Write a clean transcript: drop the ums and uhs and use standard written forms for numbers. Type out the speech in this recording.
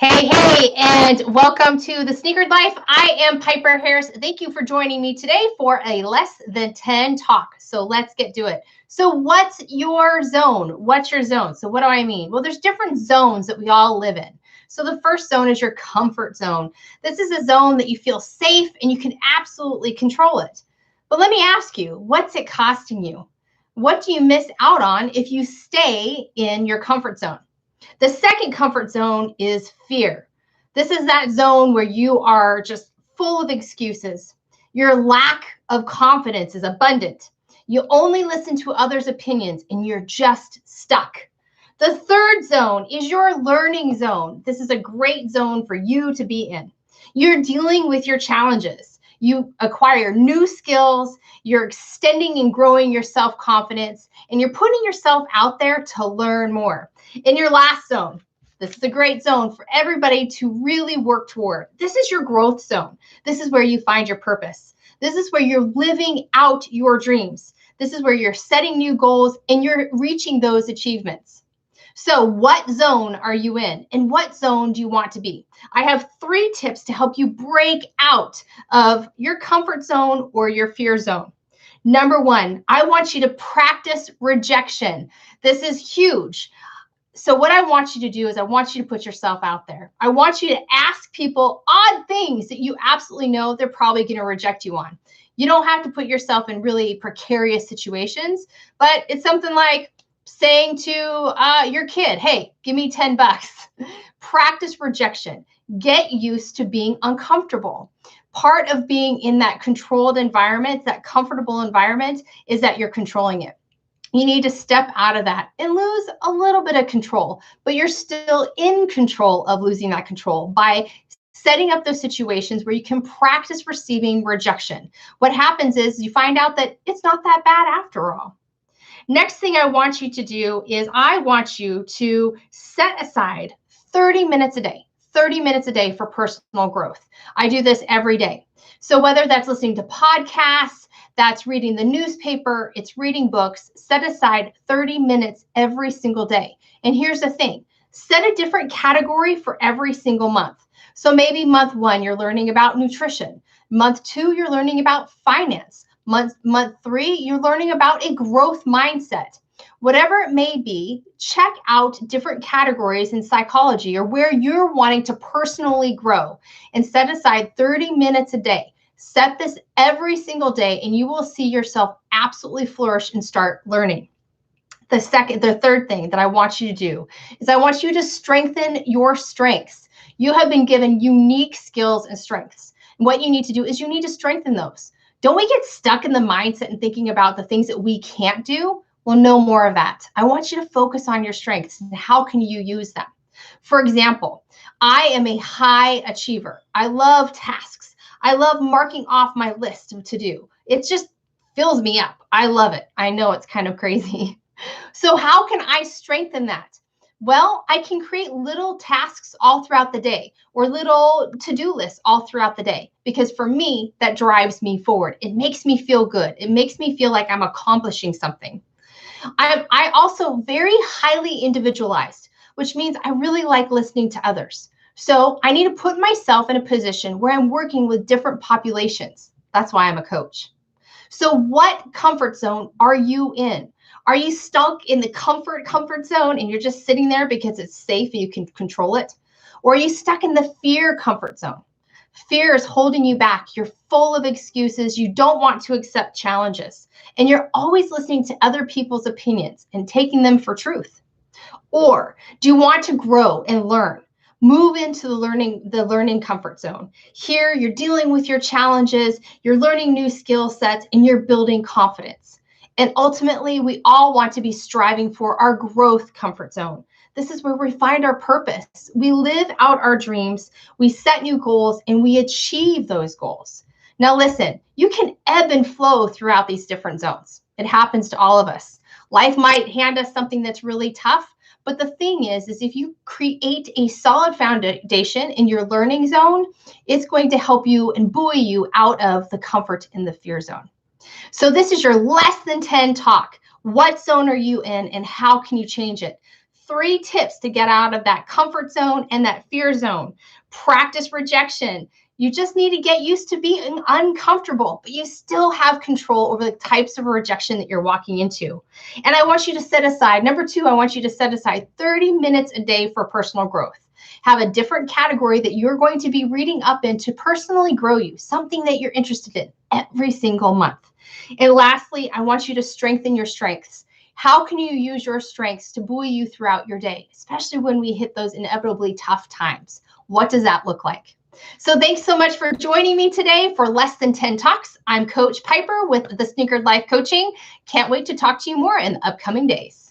Hey, and welcome to the Sneakered Life. I am Piper Harris. Thank you for joining me today for a less than 10 talk. So let's get to it. So what's your zone? What's your zone? So what do I mean? Well, there's different zones that we all live in. So the first zone is your comfort zone. This is a zone that you feel safe and you can absolutely control it. But let me ask you, what's it costing you? What do you miss out on if you stay in your comfort zone? The second comfort zone is fear. This is that zone where you are just full of excuses. Your lack of confidence is abundant. You only listen to others' opinions and you're just stuck. The third zone is your learning zone. This is a great zone for you to be in. You're dealing with your challenges. You acquire new skills, you're extending and growing your self-confidence, and you're putting yourself out there to learn more. In your last zone, this is a great zone for everybody to really work toward. This is your growth zone. This is where you find your purpose. This is where you're living out your dreams. This is where you're setting new goals and you're reaching those achievements. So what zone are you in and what zone do you want to be? I have 3 tips to help you break out of your comfort zone or your fear zone. Number 1, I want you to practice rejection. This is huge. So what I want you to do is I want you to put yourself out there. I want you to ask people odd things that you absolutely know they're probably going to reject you on. You don't have to put yourself in really precarious situations, but it's something like saying to your kid, hey, give me $10. Practice rejection. Get used to being uncomfortable. Part of being in that controlled environment, that comfortable environment, is that you're controlling it. You need to step out of that and lose a little bit of control, but you're still in control of losing that control by setting up those situations where you can practice receiving rejection. What happens is you find out that it's not that bad after all. Next thing I want you to do is I want you to set aside 30 minutes a day, 30 minutes a day for personal growth. I do this every day. So whether that's listening to podcasts, that's reading the newspaper, it's reading books, set aside 30 minutes every single day. And here's the thing, set a different category for every single month. So maybe month 1, you're learning about nutrition. Month 2, you're learning about finance. Month 3, you're learning about a growth mindset. Whatever it may be, check out different categories in psychology or where you're wanting to personally grow and set aside 30 minutes a day. Set this every single day and you will see yourself absolutely flourish and start learning. The third thing that I want you to do is I want you to strengthen your strengths. You have been given unique skills and strengths. And what you need to do is you need to strengthen those. Don't we get stuck in the mindset and thinking about the things that we can't do? Well, no more of that. I want you to focus on your strengths and how can you use them. For example, I am a high achiever. I love tasks. I love marking off my list to do. It just fills me up. I love it. I know it's kind of crazy. So how can I strengthen that? Well, I can create little tasks all throughout the day or little to-do lists all throughout the day because for me, that drives me forward. It makes me feel good. It makes me feel like I'm accomplishing something. I also very highly individualized, which means I really like listening to others. So I need to put myself in a position where I'm working with different populations. That's why I'm a coach. So what comfort zone are you in? Are you stuck in the comfort zone and you're just sitting there because it's safe and you can control it? Or are you stuck in the fear comfort zone? Fear is holding you back. You're full of excuses. You don't want to accept challenges. And you're always listening to other people's opinions and taking them for truth. Or do you want to grow and learn? Move into the learning comfort zone. Here, you're dealing with your challenges, you're learning new skill sets, and you're building confidence. And ultimately, we all want to be striving for our growth comfort zone. This is where we find our purpose. We live out our dreams, we set new goals, and we achieve those goals. Now listen, you can ebb and flow throughout these different zones. It happens to all of us. Life might hand us something that's really tough, but the thing is if you create a solid foundation in your learning zone, it's going to help you and buoy you out of the comfort in the fear zone. So this is your less than 10 talk. What zone are you in and how can you change it? 3 tips to get out of that comfort zone and that fear zone. Practice rejection. You just need to get used to being uncomfortable, but you still have control over the types of rejection that you're walking into. And I want you to set aside, number 2, I want you to set aside 30 minutes a day for personal growth. Have a different category that you're going to be reading up in to personally grow you, something that you're interested in every single month. And lastly, I want you to strengthen your strengths. How can you use your strengths to buoy you throughout your day, especially when we hit those inevitably tough times? What does that look like? So thanks so much for joining me today for Less Than 10 Talks. I'm Coach Piper with the Sneakered Life Coaching. Can't wait to talk to you more in the upcoming days.